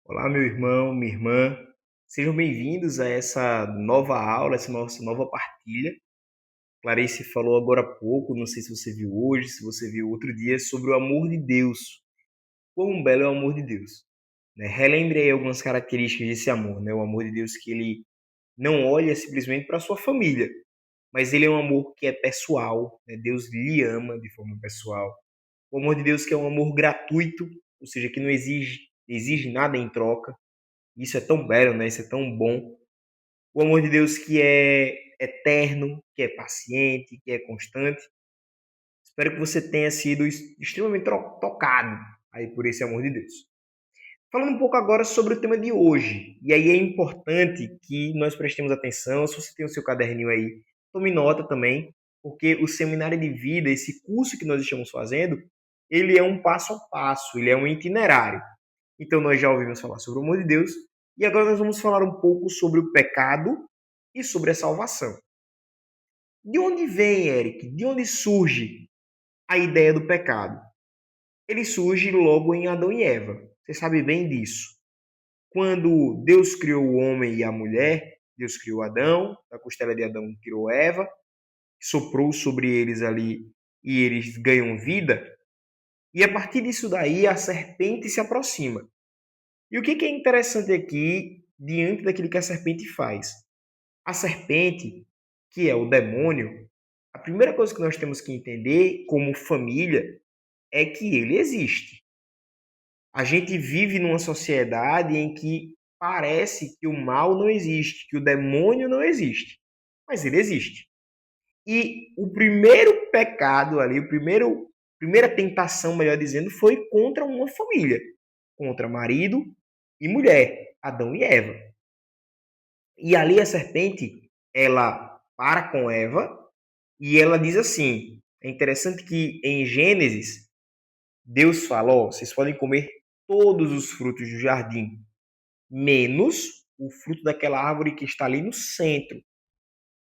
Olá, meu irmão, minha irmã. Sejam bem-vindos a essa nova aula, essa nossa nova partilha. Clarice falou agora há pouco, não sei se você viu hoje, se você viu outro dia, sobre o amor de Deus. Quão belo é o amor de Deus, né? Relembre aí algumas características desse amor, né? O amor de Deus que ele não olha simplesmente para a sua família, mas ele é um amor que é pessoal, né? Deus lhe ama de forma pessoal. O amor de Deus que é um amor gratuito, ou seja, que não exige nada em troca. Isso é tão belo, né? Isso é tão bom. O amor de Deus que é eterno, que é paciente, que é constante. Espero que você tenha sido extremamente tocado aí por esse amor de Deus. Falando um pouco agora sobre o tema de hoje. E aí é importante que nós prestemos atenção. Se você tem o seu caderninho aí, tome nota também, porque o seminário de vida, esse curso que nós estamos fazendo, ele é um passo a passo, ele é um itinerário. Então nós já ouvimos falar sobre o amor de Deus e agora nós vamos falar um pouco sobre o pecado e sobre a salvação. De onde vem, Eric? De onde surge a ideia do pecado? Ele surge logo em Adão e Eva. Você sabe bem disso. Quando Deus criou o homem e a mulher, Deus criou Adão, da costela de Adão criou Eva, soprou sobre eles ali e eles ganham vida. E a partir disso daí a serpente se aproxima. E o que é interessante aqui, diante daquilo que a serpente faz? A serpente, que é o demônio, a primeira coisa que nós temos que entender como família é que ele existe. A gente vive numa sociedade em que parece que o mal não existe, que o demônio não existe, mas ele existe. E o primeiro pecado ali, primeira tentação, melhor dizendo, foi contra uma família, contra marido e mulher, Adão e Eva. E ali a serpente, ela para com Eva e ela diz assim, é interessante que em Gênesis, Deus fala, ó, vocês podem comer todos os frutos do jardim, menos o fruto daquela árvore que está ali no centro,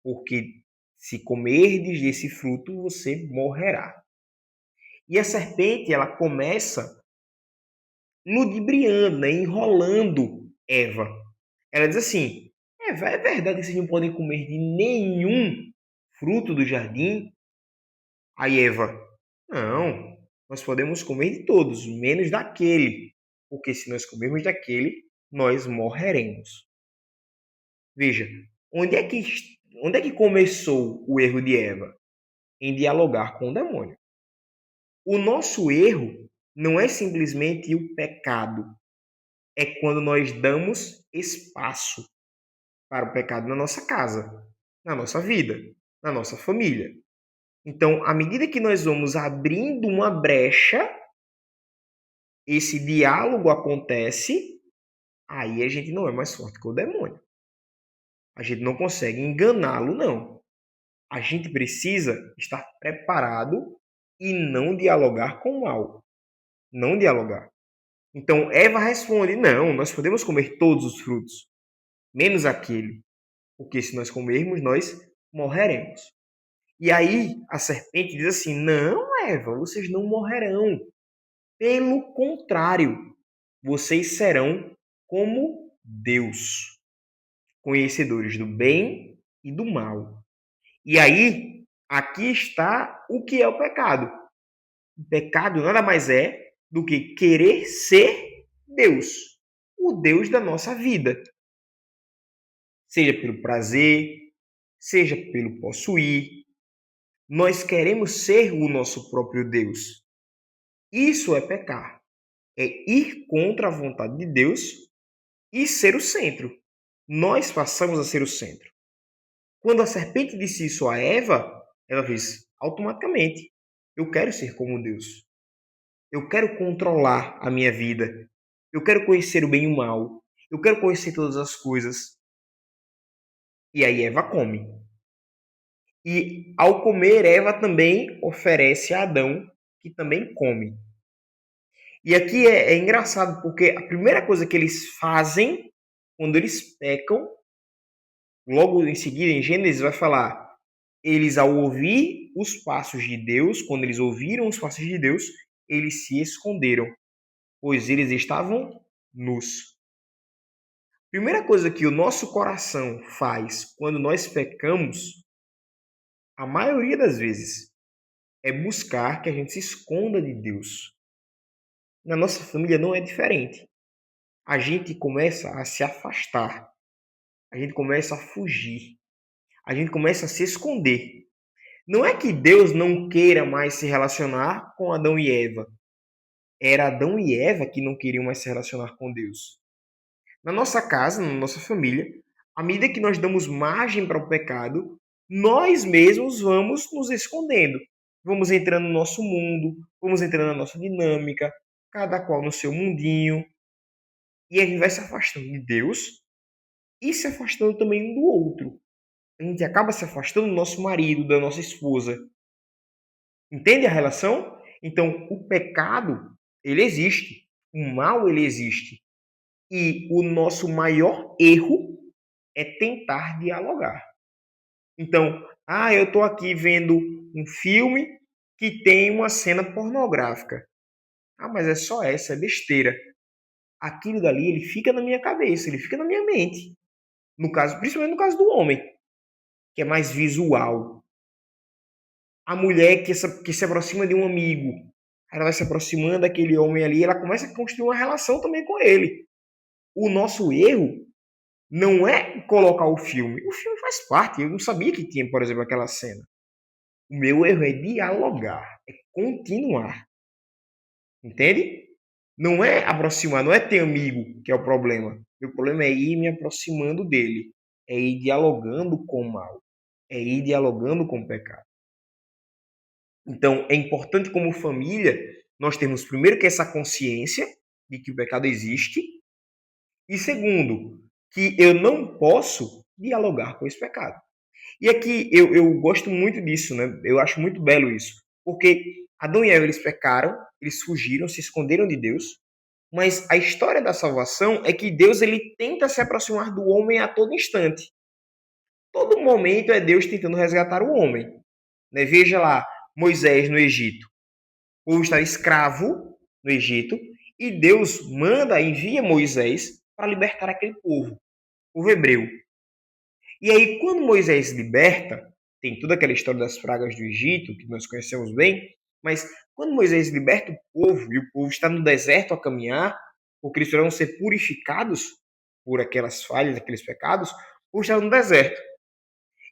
porque se comerdes desse fruto, você morrerá. E a serpente, ela começa ludibriando, né, enrolando Eva. Ela diz assim, Eva, é verdade que vocês não podem comer de nenhum fruto do jardim? Aí Eva, não, nós podemos comer de todos, menos daquele, porque se nós comermos daquele, nós morreremos. Veja, onde é que, onde é que começou o erro de Eva? Em dialogar com o demônio. O nosso erro não é simplesmente o pecado, é quando nós damos espaço para o pecado na nossa casa, na nossa vida, na nossa família. Então, à medida que nós vamos abrindo uma brecha, esse diálogo acontece, aí a gente não é mais forte que o demônio. A gente não consegue enganá-lo, não. A gente precisa estar preparado e não dialogar com o mal. Não dialogar. Então, Eva responde, não, nós podemos comer todos os frutos, menos aquele, porque se nós comermos, nós morreremos. E aí a serpente diz assim, não, Eva, vocês não morrerão. Pelo contrário, vocês serão como Deus, conhecedores do bem e do mal. E aí, aqui está o que é o pecado. O pecado nada mais é do que querer ser Deus, o Deus da nossa vida. Seja pelo prazer, seja pelo possuir. Nós queremos ser o nosso próprio Deus. Isso é pecar. É ir contra a vontade de Deus e ser o centro. Nós passamos a ser o centro. Quando a serpente disse isso a Eva, ela fez automaticamente: eu quero ser como Deus. Eu quero controlar a minha vida. Eu quero conhecer o bem e o mal. Eu quero conhecer todas as coisas. E aí Eva come. E ao comer, Eva também oferece a Adão, que também come. E aqui é engraçado, porque a primeira coisa que eles fazem quando eles pecam, logo em seguida, em Gênesis, vai falar: eles, ao ouvir os passos de Deus, quando eles ouviram os passos de Deus, eles se esconderam, pois eles estavam nus. Primeira coisa que o nosso coração faz quando nós pecamos, a maioria das vezes, é buscar que a gente se esconda de Deus. Na nossa família não é diferente. A gente começa a se afastar, a gente começa a fugir, a gente começa a se esconder. Não é que Deus não queira mais se relacionar com Adão e Eva. Era Adão e Eva que não queriam mais se relacionar com Deus. Na nossa casa, na nossa família, à medida que nós damos margem para o pecado, nós mesmos vamos nos escondendo. Vamos entrando no nosso mundo, vamos entrando na nossa dinâmica, cada qual no seu mundinho. E a gente vai se afastando de Deus e se afastando também um do outro. A gente acaba se afastando do nosso marido, da nossa esposa. Entende a relação? Então, o pecado, ele existe. O mal, ele existe. E o nosso maior erro é tentar dialogar. Então, eu estou aqui vendo um filme que tem uma cena pornográfica. Mas é só essa, é besteira. Aquilo dali, ele fica na minha cabeça, ele fica na minha mente. No caso, principalmente no caso do homem, que é mais visual. A mulher que se aproxima de um amigo, ela vai se aproximando daquele homem ali, ela começa a construir uma relação também com ele. O nosso erro não é colocar o filme. O filme faz parte. Eu não sabia que tinha, por exemplo, aquela cena. O meu erro é dialogar, é continuar. Entende? Não é aproximar, não é ter amigo que é o problema. O problema é ir me aproximando dele. É ir dialogando com o mal. É ir dialogando com o pecado. Então, é importante como família nós termos primeiro que essa consciência de que o pecado existe e segundo, que eu não posso dialogar com esse pecado. E aqui eu gosto muito disso, né? Eu acho muito belo isso. Porque Adão e Eva, eles pecaram, eles fugiram, se esconderam de Deus, mas a história da salvação é que Deus ele tenta se aproximar do homem a todo instante. Todo momento é Deus tentando resgatar o homem. Né? Veja lá, Moisés no Egito. O povo está escravo no Egito e Deus envia Moisés para libertar aquele povo, o povo hebreu. E aí, quando Moisés liberta, tem toda aquela história das pragas do Egito, que nós conhecemos bem, mas quando Moisés liberta o povo, e o povo está no deserto a caminhar, porque eles precisam ser purificados por aquelas falhas, aqueles pecados, o povo está no deserto.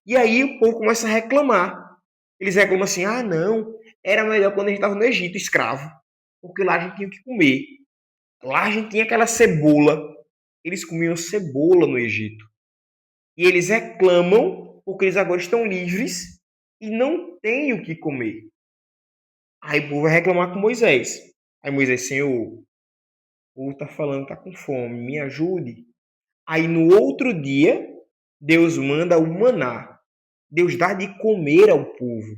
E aí o povo começa a reclamar. Eles reclamam assim, não, era melhor quando a gente estava no Egito, escravo, porque lá a gente tinha o que comer. Lá a gente tinha aquela cebola. Eles comiam cebola no Egito. E eles reclamam porque eles agora estão livres e não têm o que comer. Aí o povo vai reclamar com Moisés. Aí Moisés, Senhor, o povo está falando, está com fome, me ajude. Aí no outro dia, Deus manda o maná. Deus dá de comer ao povo.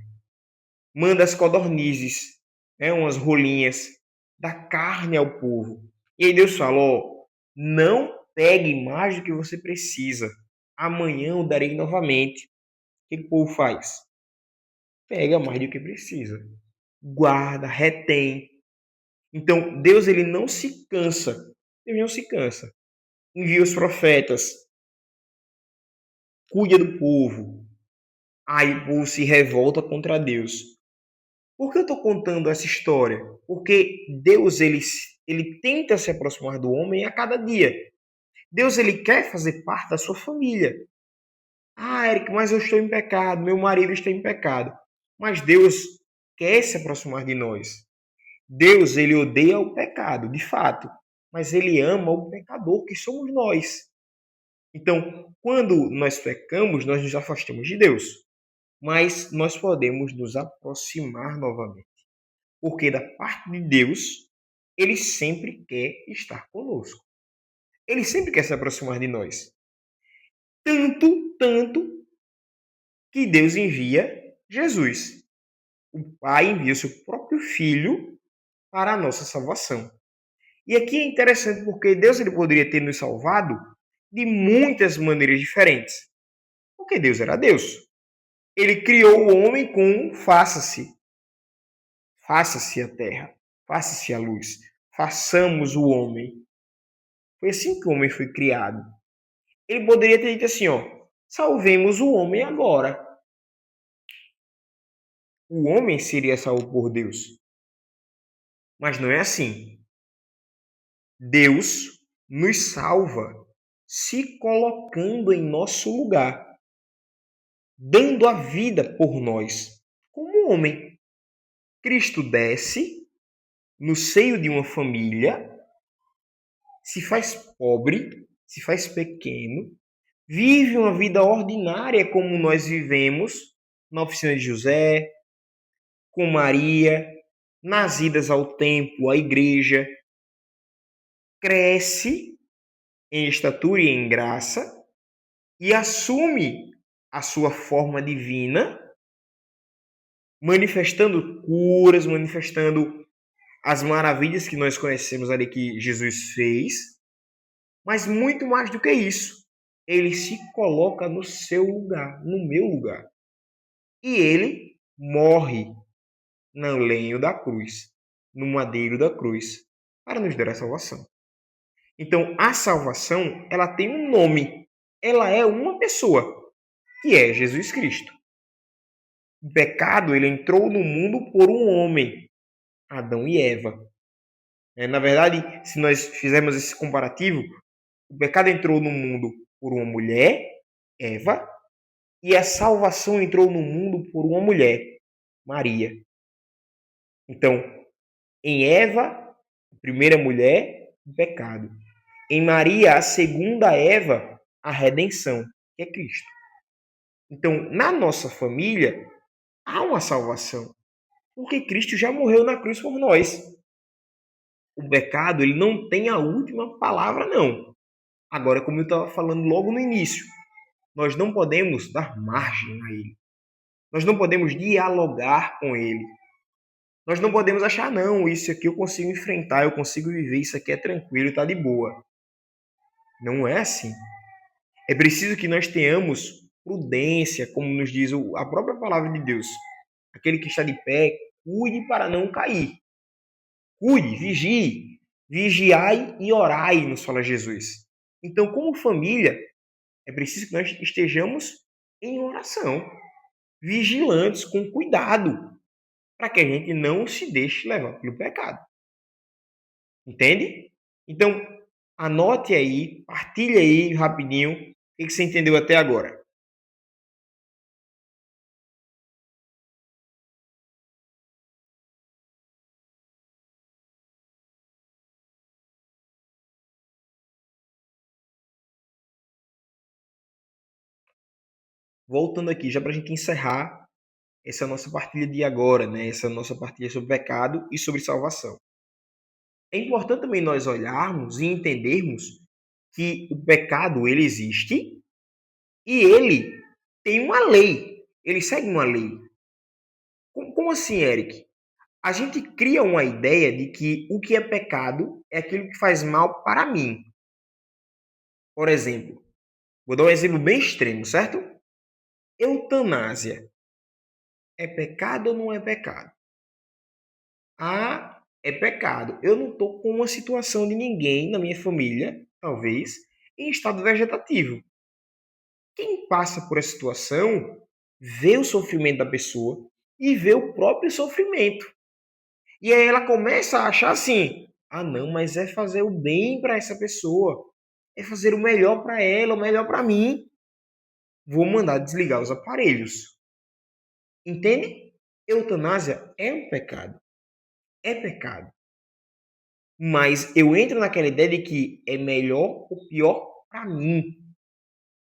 Manda as codornizes, né, umas rolinhas, dá carne ao povo. E aí Deus fala, não pegue mais do que você precisa. Amanhã eu darei novamente. O que o povo faz? Pega mais do que precisa. Guarda, retém. Então, Deus ele não se cansa. Deus não se cansa. Envia os profetas. Cuida do povo. Aí o povo se revolta contra Deus. Por que eu estou contando essa história? Porque Deus ele tenta se aproximar do homem a cada dia. Deus ele quer fazer parte da sua família. Eric, mas eu estou em pecado, meu marido está em pecado. Mas Deus quer se aproximar de nós. Deus ele odeia o pecado, de fato, mas ele ama o pecador que somos nós. Então, quando nós pecamos, nós nos afastamos de Deus, mas nós podemos nos aproximar novamente, porque da parte de Deus, ele sempre quer estar conosco. Ele sempre quer se aproximar de nós. Tanto que Deus envia Jesus. O Pai envia o seu próprio Filho para a nossa salvação. E aqui é interessante porque Deus ele poderia ter nos salvado de muitas maneiras diferentes. Porque Deus era Deus. Ele criou o homem com faça-se. Faça-se a terra. Faça-se a luz. Façamos o homem. Foi assim que o homem foi criado. Ele poderia ter dito assim, ó, salvemos o homem agora. O homem seria salvo por Deus. Mas não é assim. Deus nos salva se colocando em nosso lugar, dando a vida por nós, como homem. Cristo desce no seio de uma família, se faz pobre, se faz pequeno, vive uma vida ordinária como nós vivemos na oficina de José, com Maria, nas idas ao templo, à igreja, cresce em estatura e em graça e assume a sua forma divina, manifestando curas, manifestando as maravilhas que nós conhecemos ali que Jesus fez, mas muito mais do que isso, ele se coloca no seu lugar, no meu lugar. E ele morre no lenho da cruz, no madeiro da cruz, para nos dar a salvação. Então, a salvação, ela tem um nome. Ela é uma pessoa, que é Jesus Cristo. O pecado, ele entrou no mundo por um homem, Adão e Eva. Na verdade, se nós fizermos esse comparativo, o pecado entrou no mundo por uma mulher, Eva, e a salvação entrou no mundo por uma mulher, Maria. Então, em Eva, a primeira mulher, o pecado. Em Maria, a segunda Eva, a redenção, que é Cristo. Então, na nossa família, há uma salvação, porque Cristo já morreu na cruz por nós. O pecado, ele não tem a última palavra, não. Agora, como eu estava falando logo no início, nós não podemos dar margem a ele. Nós não podemos dialogar com ele. Nós não podemos achar, não, isso aqui eu consigo enfrentar, eu consigo viver, isso aqui é tranquilo, está de boa. Não é assim. É preciso que nós tenhamos prudência, como nos diz a própria palavra de Deus. Aquele que está de pé, cuide para não cair. Cuide, vigie. Vigiai e orai, nos fala Jesus. Então, como família, é preciso que nós estejamos em oração, vigilantes, com cuidado, para que a gente não se deixe levar pelo pecado. Entende? Então, anote aí, partilhe aí rapidinho o que você entendeu até agora. Voltando aqui, já para a gente encerrar essa nossa partilha de agora, né? Essa nossa partilha sobre pecado e sobre salvação. É importante também nós olharmos e entendermos que o pecado ele existe e ele tem uma lei. Ele segue uma lei. Como assim, Eric? A gente cria uma ideia de que o que é pecado é aquilo que faz mal para mim. Por exemplo, vou dar um exemplo bem extremo, certo? Eutanásia. É pecado ou não é pecado? Ah, é pecado. Eu não estou com uma situação de ninguém na minha família, talvez, em estado vegetativo. Quem passa por essa situação vê o sofrimento da pessoa e vê o próprio sofrimento. E aí ela começa a achar assim: ah, não, mas é fazer o bem para essa pessoa, é fazer o melhor para ela, o melhor para mim. Vou mandar desligar os aparelhos. Entende? Eutanásia é um pecado. É pecado. Mas eu entro naquela ideia de que é melhor ou pior para mim.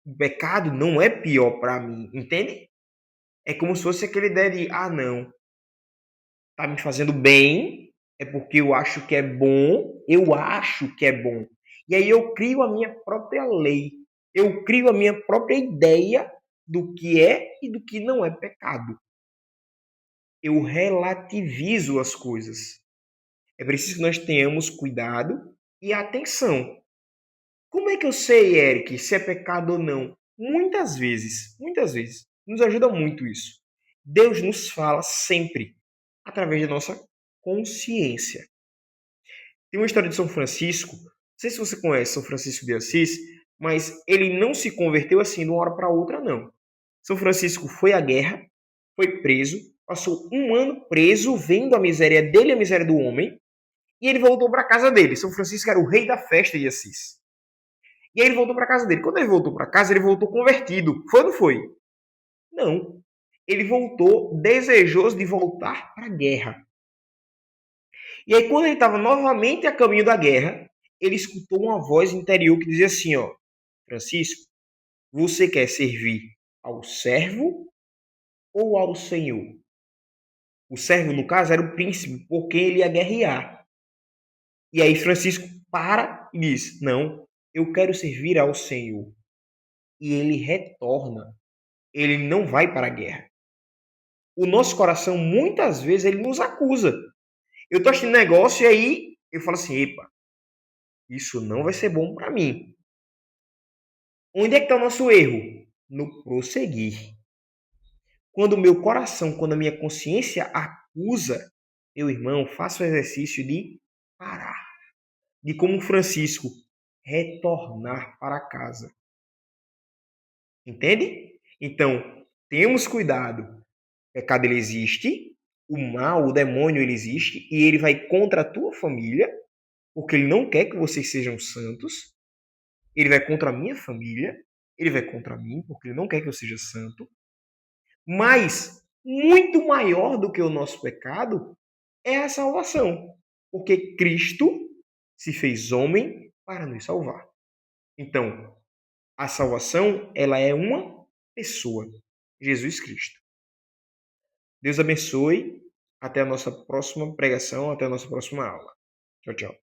O pecado não é pior para mim, entende? É como se fosse aquela ideia de, ah, não, tá me fazendo bem, é porque eu acho que é bom, eu acho que é bom. E aí eu crio a minha própria lei, eu crio a minha própria ideia do que é e do que não é pecado. Eu relativizo as coisas. É preciso que nós tenhamos cuidado e atenção. Como é que eu sei, Eric, se é pecado ou não? Muitas vezes, nos ajuda muito isso. Deus nos fala sempre através da nossa consciência. Tem uma história de São Francisco, não sei se você conhece São Francisco de Assis, mas ele não se converteu assim de uma hora para outra, não. São Francisco foi à guerra, foi preso, passou 1 ano preso, vendo a miséria dele e a miséria do homem, e ele voltou para a casa dele. São Francisco era o rei da festa de Assis. E aí ele voltou para a casa dele. Quando ele voltou para casa, ele voltou convertido. Foi ou não foi? Não. Ele voltou desejoso de voltar para a guerra. E aí, quando ele estava novamente a caminho da guerra, ele escutou uma voz interior que dizia assim, ó, Francisco, você quer servir ao servo ou ao Senhor? O servo, no caso, era o príncipe, por quem ele ia guerrear. E aí Francisco para e diz, não, eu quero servir ao Senhor. E ele retorna. Ele não vai para a guerra. O nosso coração, muitas vezes, ele nos acusa. Eu estou assistindo negócio e aí eu falo assim, epa, isso não vai ser bom para mim. Onde é que está o nosso erro? No prosseguir. Quando o meu coração, quando a minha consciência acusa, meu irmão, faça o exercício de parar. De como Francisco retornar para casa. Entende? Então, temos cuidado. O pecado ele existe, o mal, o demônio ele existe e ele vai contra a tua família, porque ele não quer que vocês sejam santos. Ele vai contra a minha família, ele vai contra mim, porque ele não quer que eu seja santo. Mas muito maior do que o nosso pecado é a salvação, porque Cristo se fez homem para nos salvar. Então, a salvação, ela é uma pessoa, Jesus Cristo. Deus abençoe. Até a nossa próxima pregação, até a nossa próxima aula. Tchau, tchau.